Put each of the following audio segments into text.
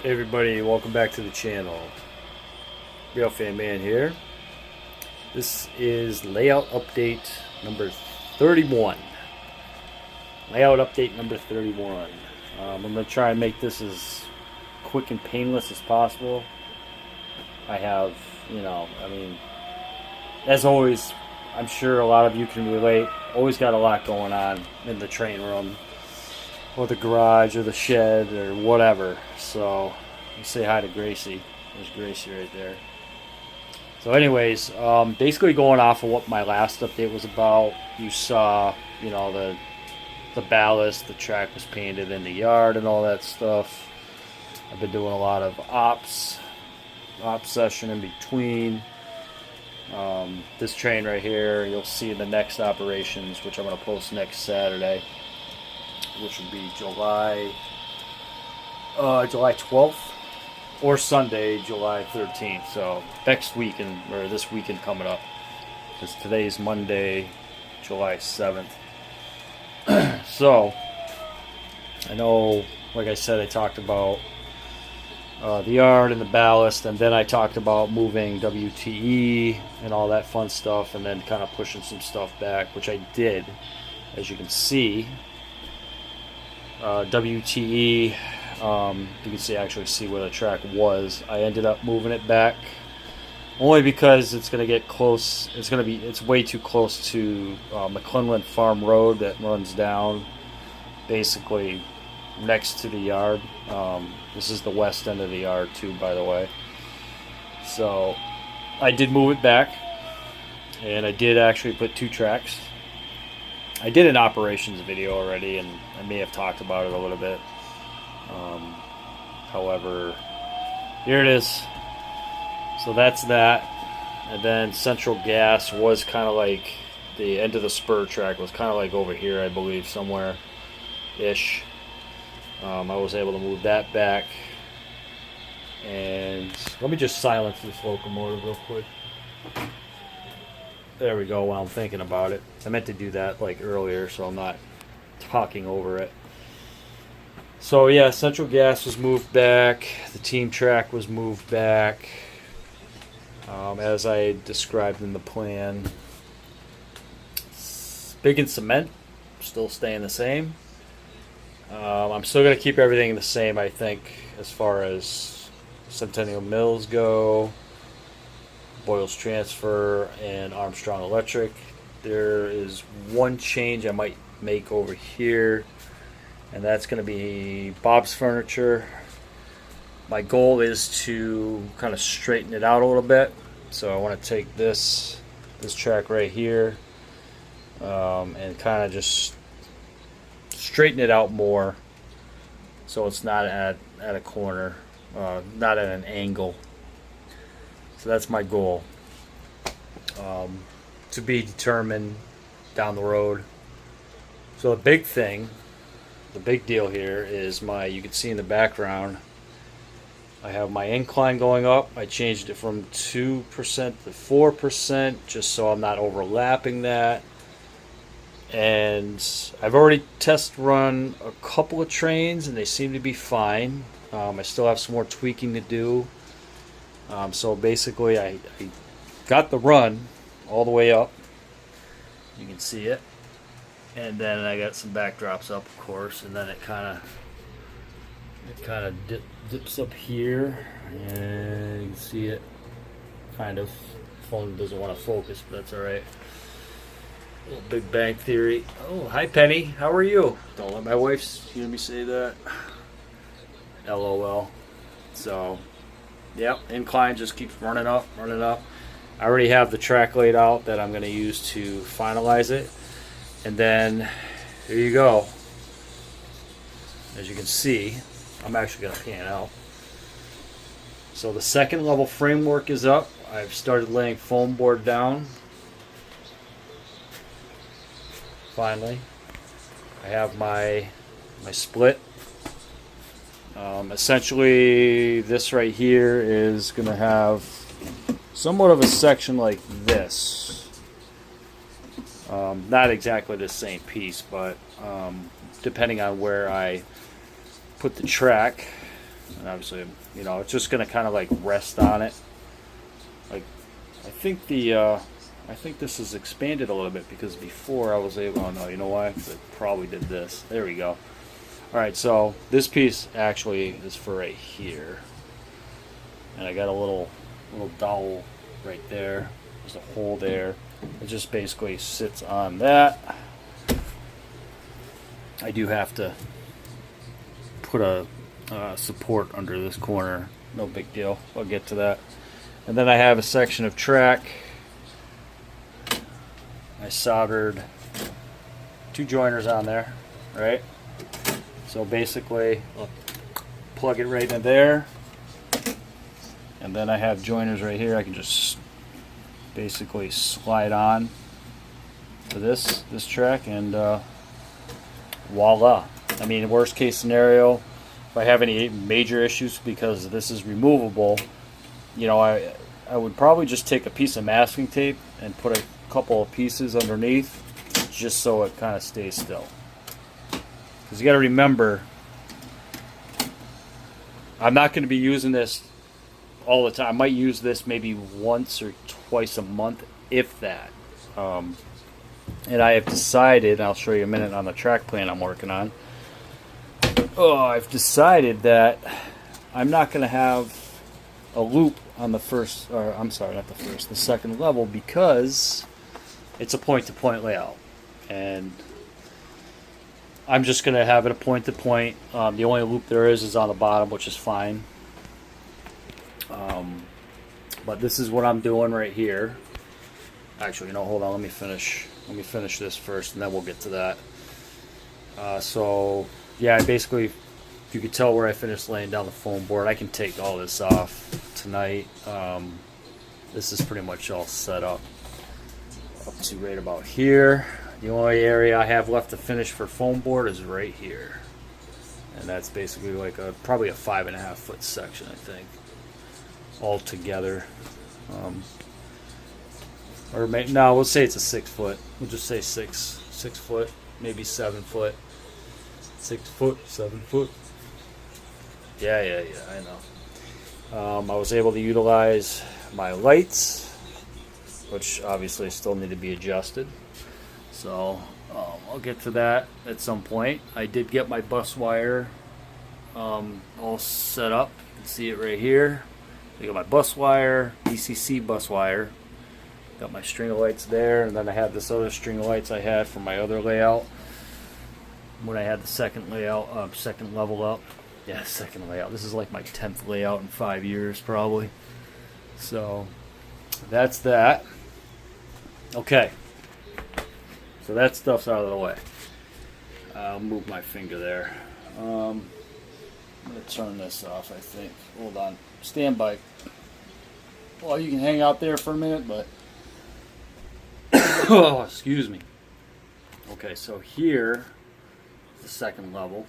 Hey everybody, welcome back to the channel. Real Fan Man here. This is layout update number 31. Layout update number 31. I'm going to try and make this as quick and painless as possible. I have, as always, I'm sure a lot of you can relate. Always got a lot going on in the train room, or the garage, or the shed, or whatever. So, you say hi to Gracie. There's Gracie right there. So anyways, basically going off of what my last update was about, you saw, the ballast, the track was painted in the yard and all that stuff. I've been doing a lot of ops session in between. This train right here, you'll see in the next operations, which I'm going to post next Saturday, which would be July 12th or Sunday, July 13th. So next weekend, or this weekend coming up, because today's Monday, July 7th. So I know, like I said, I talked about the yard and the ballast, and then I talked about moving WTE and all that fun stuff, and then kind of pushing some stuff back, which I did, as you can see. WTE, you can see where the track was. I ended up moving it back only because it's going to get close. It's way too close to McClellan Farm Road that runs down basically next to the yard. This is the west end of the yard too, by the way. So I did move it back, and I did actually put two tracks. I did an operations video already, and I may have talked about it a little bit. However, here it is. So that's that. And then Central Gas was kind of like the end of the spur track was kind of like over here, I believe, somewhere ish. I was able to move that back. And let me just silence this locomotive real quick. There we go, while I'm thinking about it. I meant to do that like earlier, so I'm not talking over it. So yeah, Central Gas was moved back. The team track was moved back, as I described in the plan. Big and Cement still staying the same. I'm still going to keep everything the same, I think, as far as Centennial Mills go, Boyles Transfer, and Armstrong Electric. There is one change I might make over here, and that's going to be Bob's Furniture. My goal is to kind of straighten it out a little bit. So I want to take this track right here, and kind of just straighten it out more, so it's not at a corner, not at an angle. So that's my goal, to be determined down the road. So the big deal here is you can see in the background, I have my incline going up. I changed it from 2% to 4% just so I'm not overlapping that. And I've already test run a couple of trains and they seem to be fine. I still have some more tweaking to do. So basically I got the run all the way up. You can see it. And then I got some backdrops up, of course, and then it kind of dips up here, and you can see it kind of. Phone doesn't want to focus, but that's all right. Little Big Bang Theory. Oh, hi Penny, how are you? Don't let my wife hear me say that. LOL. So, yep, incline just keeps running up. I already have the track laid out that I'm going to use to finalize it. And then, here you go. As you can see, I'm actually going to pan out. So the second level framework is up. I've started laying foam board down. Finally, I have my split. Essentially, this right here is going to have somewhat of a section like this. Not exactly the same piece, but depending on where I put the track, And obviously, you know, it's just gonna kind of like rest on it. Like, I think I think this is expanded a little bit because before I was able. Oh no, you know why? 'Cause I probably did this. There we go. All right, so this piece actually is for right here, and I got a little dowel right there. There's a hole there. It just basically sits on that. I do have to put a support under this corner. No big deal. I'll get to that. And then I have a section of track. I soldered 2 joiners on there, right? So basically, I'll plug it right in there. And then I have joiners right here. I can just basically slide on to this track, and voila. I mean, worst case scenario, if I have any major issues because this is removable, you know, I would probably just take a piece of masking tape and put a couple of pieces underneath just so it kind of stays still. Because you got to remember, I'm not going to be using this all the time. I might use this maybe once or twice a month, if that. And I have decided, I'll show you in a minute on the track plan I'm working on. I've decided that I'm not going to have a loop on the first, or I'm sorry, not the first, the second level, because it's a point-to-point layout. And I'm just going to have it a point-to-point. The only loop there is on the bottom, which is fine. But this is what I'm doing right here. Actually, you know, hold on, let me finish this first, and then we'll get to that. So, yeah, basically, if you could tell where I finished laying down the foam board, I can take all this off tonight. This is pretty much all set up to right about here. The only area I have left to finish for foam board is right here, and that's basically like probably a 5.5 foot section, I think, all together. Or no, we'll say it's a 6 foot. We'll just say 6 foot, maybe 7 foot. 6 foot, 7 foot. Yeah, I know. I was able to utilize my lights, which obviously still need to be adjusted. So I'll get to that at some point. I did get my bus wire all set up. You can see it right here. I got my bus wire, DCC bus wire. Got my string of lights there, and then I have this other string of lights I had from my other layout when I had the second layout, second level up. Yeah, second layout. This is like my 10th layout in 5 years, probably. So that's that. Okay. So that stuff's out of the way. I'll move my finger there. I'm going to turn this off, I think. Hold on. Stand by. Well, you can hang out there for a minute, but... oh, excuse me. Okay, so here, the second level.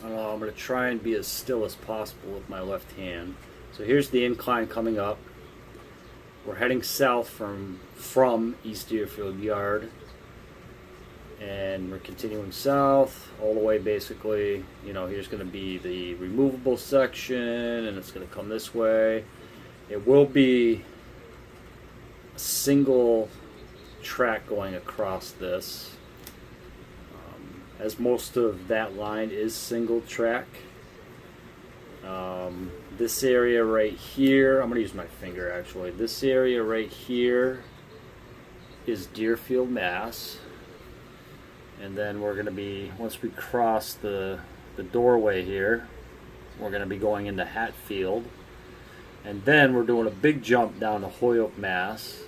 I'm going to try and be as still as possible with my left hand. So here's the incline coming up. We're heading south from East Deerfield Yard, and we're continuing south all the way. Basically, you know, here's going to be the removable section, and it's going to come this way. It will be a single track going across this, as most of that line is single track. This area right here, I'm going to use my finger actually. This area right here is Deerfield, Mass. And then we're going to be, once we cross the doorway here, we're going to be going into Hatfield. And then we're doing a big jump down to Holyoke, Mass.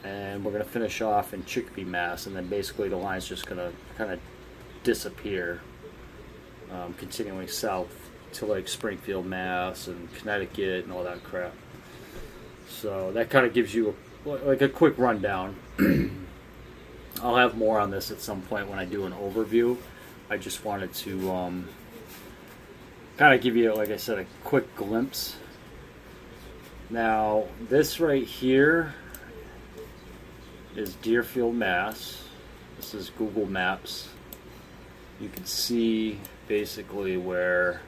And we're going to finish off in Chicopee, Mass. And then basically the line's just going to kind of disappear, continuing south to like Springfield, Mass, and Connecticut, and all that crap. So that kind of gives you like a quick rundown. I'll have more on this at some point when I do an overview. I just wanted to kind of give you, like I said, a quick glimpse. Now, this right here is Deerfield, Mass. This is Google Maps. you can see basically where,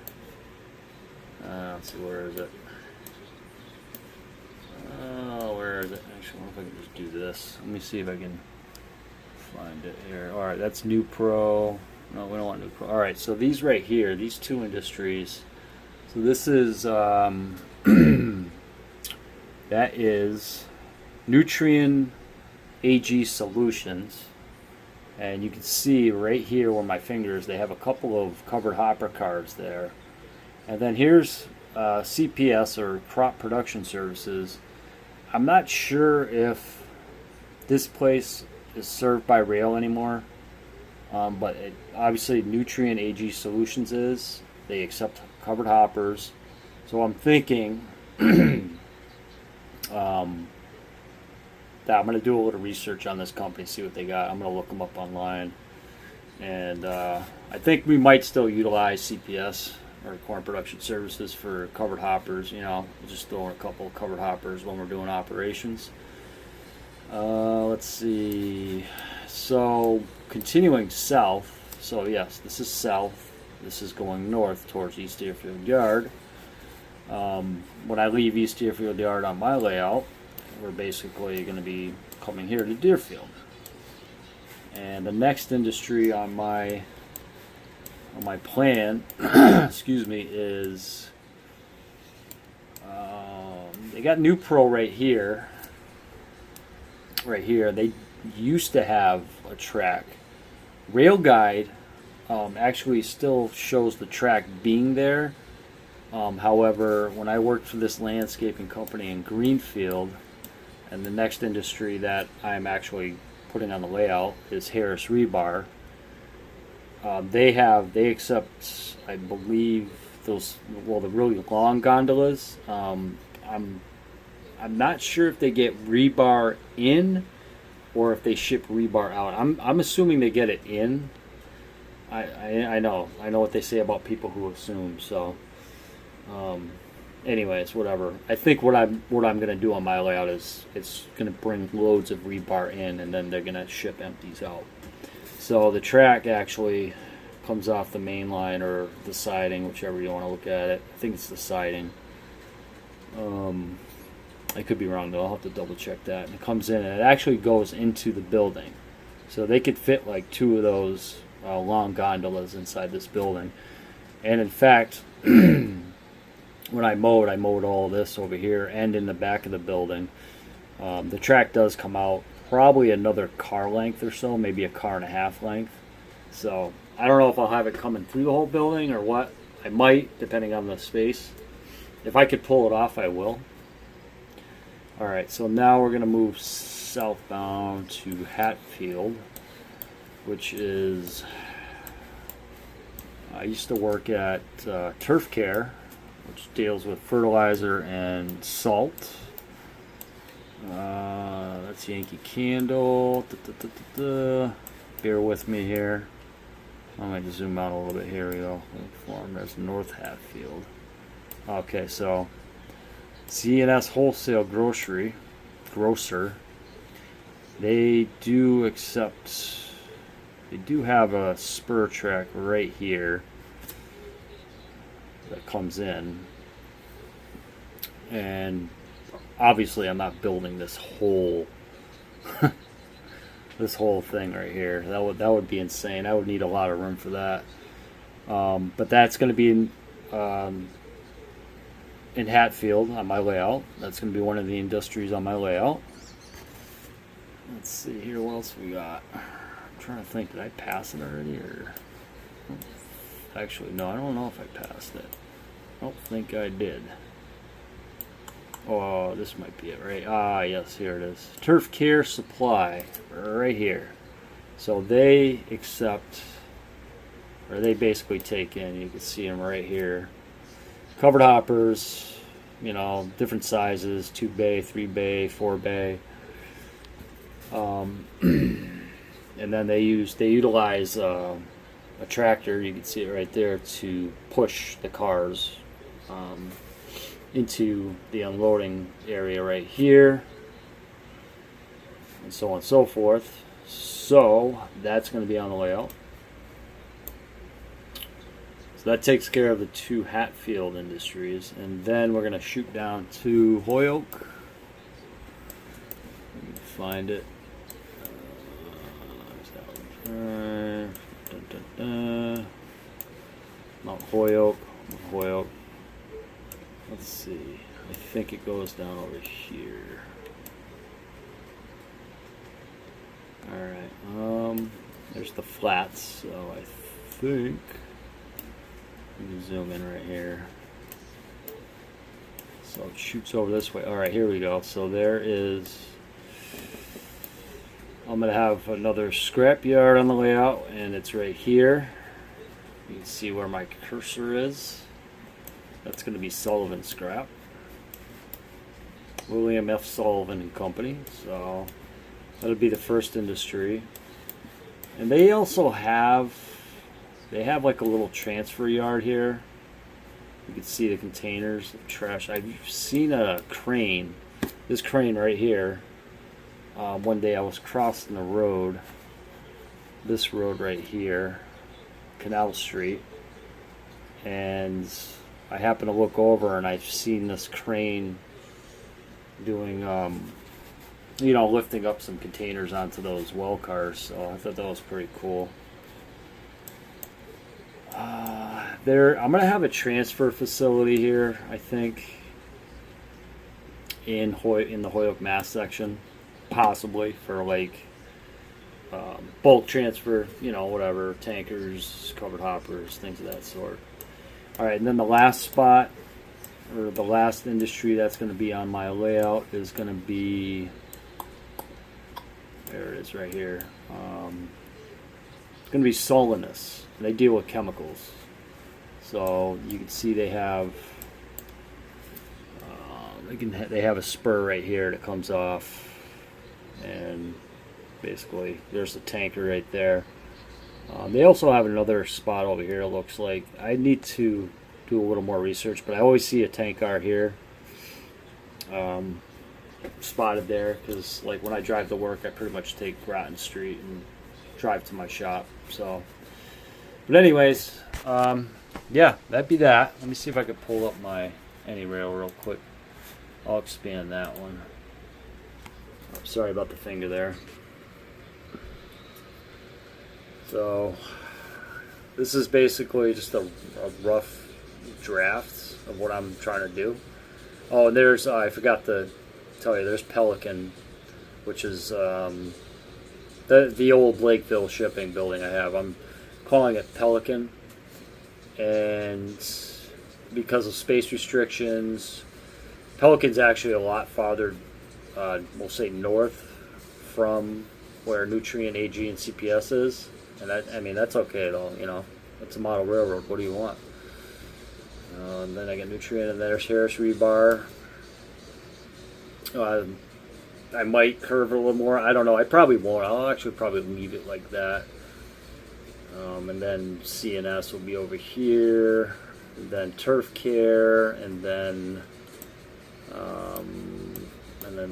let's see, where is it? Where is it? Actually, I wonder if I can just do this. Let me see if I can find it here. Alright, that's New Pro. No, we don't want New Pro. Alright, so these right here, these two industries. So this is, that is Nutrien AG Solutions. And you can see right here where my fingers, they have a couple of covered hopper cards there. And then here's CPS, or Crop Production Services. I'm not sure if this place is served by rail anymore, but obviously Nutrien AG Solutions is. They accept covered hoppers. So I'm thinking that I'm going to do a little research on this company, see what they got. I'm going to look them up online. And I think we might still utilize CPS, or Corn Production Services, for covered hoppers. You know, we'll just throw in a couple of covered hoppers when we're doing operations. Let's see. So continuing south. So yes, this is south. This is going north towards East Deerfield Yard. When I leave East Deerfield Yard on my layout, we're basically going to be coming here to Deerfield. And the next industry on my plan, excuse me, is they got New Pro right here. Right here, they used to have a track. Rail Guide actually still shows the track being there. However, when I worked for this landscaping company in Greenfield, and the next industry that I'm actually putting on the layout is Harris Rebar. They accept, I believe, those, well, the really long gondolas. I'm not sure if they get rebar in or if they ship rebar out. I'm assuming they get it in. I know what they say about people who assume. So, anyways, whatever. I think what I'm gonna do on my layout is it's gonna bring loads of rebar in, and then they're gonna ship empties out. So the track actually comes off the main line or the siding, whichever you want to look at it. I think it's the siding. I could be wrong though. I'll have to double check that. And it comes in, and it actually goes into the building. So they could fit like two of those long gondolas inside this building. And in fact, when I mowed all this over here and in the back of the building. The track does come out probably another car length or so, maybe a car and a half length. So I don't know if I'll have it coming through the whole building or what. I might, depending on the space. If I could pull it off, I will. Alright, so now we're going to move southbound to Hatfield, which is... I used to work at Turf Care, which deals with fertilizer and salt. That's Yankee Candle. Bear with me here. I'm going to zoom out a little bit. Here we go. There's North Hatfield. Okay, so C&S Wholesale Grocer. They do accept. They do have a spur track right here that comes in, and obviously I'm not building this whole this whole thing right here. That would be insane. I would need a lot of room for that. But that's going to be in Hatfield on my layout. That's going to be one of the industries on my layout. Let's see here, what else we got. I'm trying to think, did I pass it already, or actually no, I don't know if I passed it. I don't think I did. Oh, this might be it, right? Ah, yes, here it is. Turf Care Supply, right here. So they accept, or they basically take in, you can see them right here, covered hoppers, you know, different sizes, 2 bay, 3 bay, 4 bay. And then they utilize a tractor, you can see it right there, to push the cars into the unloading area right here, and so on and so forth. So that's going to be on the layout. So that takes care of the two Hatfield industries, and then we're gonna shoot down to Holyoke. Let me find it. Dun, dun, dun. Mount Holyoke. Holyoke. Let's see. I think it goes down over here. Alright, there's the flats, so I think we can zoom in right here. So it shoots over this way. Alright, here we go. So there is, I'm going to have another scrap yard on the layout, and it's right here. You can see where my cursor is. That's going to be Sullivan Scrap. William F. Sullivan and Company. So that'll be the first industry. And they also have, like a little transfer yard here. You can see the containers of trash. I've seen a crane, this crane right here. One day I was crossing the road, this road right here, Canal Street, and I happened to look over and I've seen this crane doing, you know, lifting up some containers onto those well cars, so I thought that was pretty cool. I'm going to have a transfer facility here, I think, in the Holyoke, Mass section, possibly for like bulk transfer, you know, whatever, tankers, covered hoppers, things of that sort. Alright, and then the last spot, or the last industry that's going to be on my layout is going to be, there it is right here. It's going to be Solanus. They deal with chemicals. So you can see they have they have a spur right here that comes off, and basically there's the tanker right there. They also have another spot over here. It looks like I need to do a little more research, but I always see a tank car here spotted there, because like when I drive to work, I pretty much take Groton Street and drive to my shop. So, but anyways, yeah, that'd be that. Let me see if I could pull up my AnyRail real quick. I'll expand that one. Sorry about the finger there. So this is basically just a rough draft of what I'm trying to do. Oh, and there's, I forgot to tell you, there's Pelican, which is the old Lakeville shipping building I have. I'm calling it Pelican, and because of space restrictions, Pelican's actually a lot farther, we'll say north from where Nutrien, AG, and CPS is. And that, I mean, that's okay though, you know. It's a model railroad. What do you want? And then I get Nutrien, and there's Harris Rebar. I might curve it a little more. I don't know. I probably won't. I'll actually probably leave it like that. And then CNS will be over here. And then Turf Care, and then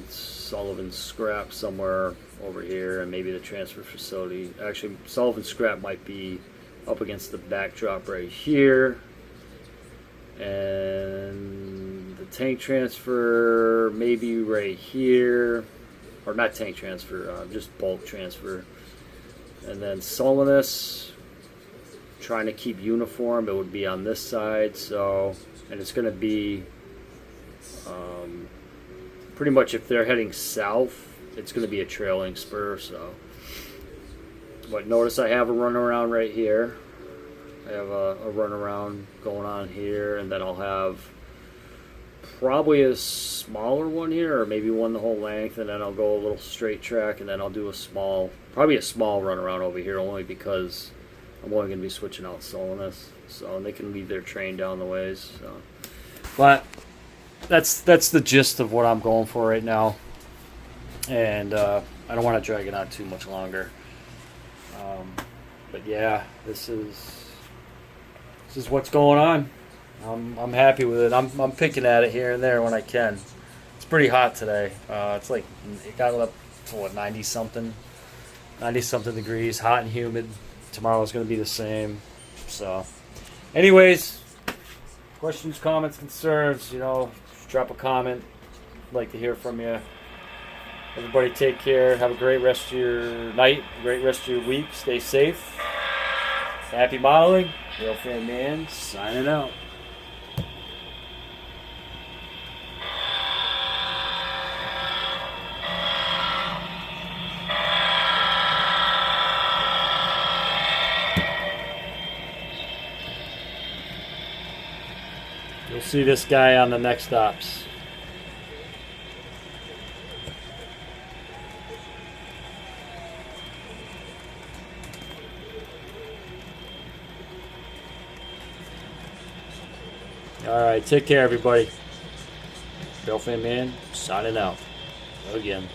Sullivan Scrap somewhere over here, and maybe the transfer facility. Actually, Sullivan Scrap might be up against the backdrop right here, and the tank transfer maybe right here, or not tank transfer, just bulk transfer. And then Solanus, trying to keep uniform, it would be on this side. So, and it's going to be pretty much, if they're heading south, it's going to be a trailing spur. So, but notice I have a runaround right here. I have a runaround going on here, and then I'll have probably a smaller one here, or maybe one the whole length, and then I'll go a little straight track, and then I'll do probably a small runaround over here, only because I'm only going to be switching out Solanus, so they can leave their train down the ways. So, but that's the gist of what I'm going for right now, and I don't want to drag it on too much longer. But yeah, this is what's going on. I'm happy with it. I'm picking at it here and there when I can. It's pretty hot today. It's like, it got up to what, 90 something degrees, hot and humid. Tomorrow's going to be the same. So, Anyways, questions, comments, concerns, just drop a comment. I'd like to hear from you. Everybody take care. Have a great rest of your night, great rest of your week. Stay safe. Happy modeling. Real Fan Man signing out. You'll see this guy on the next ops. Alright, take care everybody. Real Fan Man signing out. Again.